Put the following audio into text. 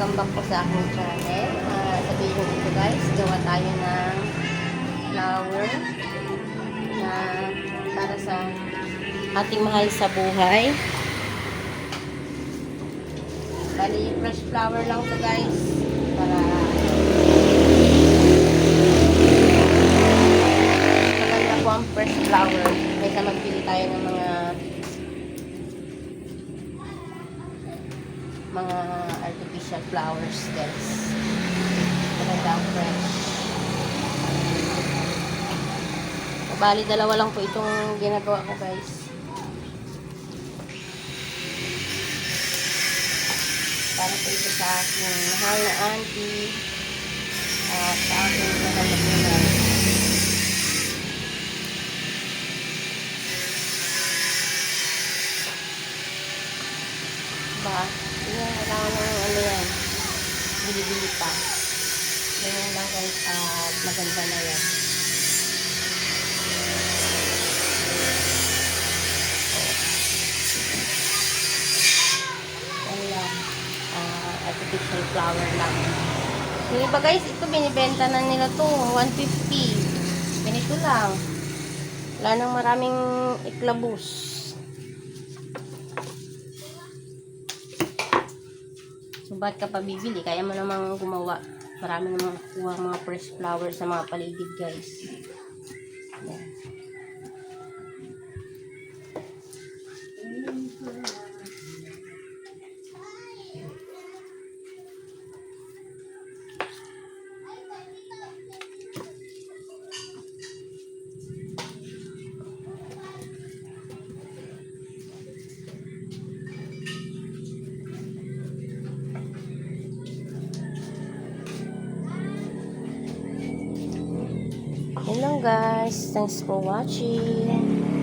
welcome back po sa aking channel. Sa video ito guys, gawa tayo ng flower na para sa ating mahal sa buhay. Bali, fresh flower lang to guys. Para maganda po ang fresh flower. Kaysa magpili tayo ng mga artificial flowers guys. Maganda ang fresh. Bali, dalawa lang po itong ginagawa ko guys. Para po ito sa aking mahal na auntie at sa aking nagalagunan. Ba? Yan, kailangan ng ano yan. Bili-bili pa. Ganyan lang guys at maganda na yan. Artificial flower lang. Yung iba guys, ito binibenta na nila to 150. Ganito lang. Wala nang maraming iklabus. So, ba't ka pa bibili? Kaya mo namang gumawa. Marami namang kuha mga fresh flowers sa mga paligid guys. Ayan. Hello guys, thanks for watching.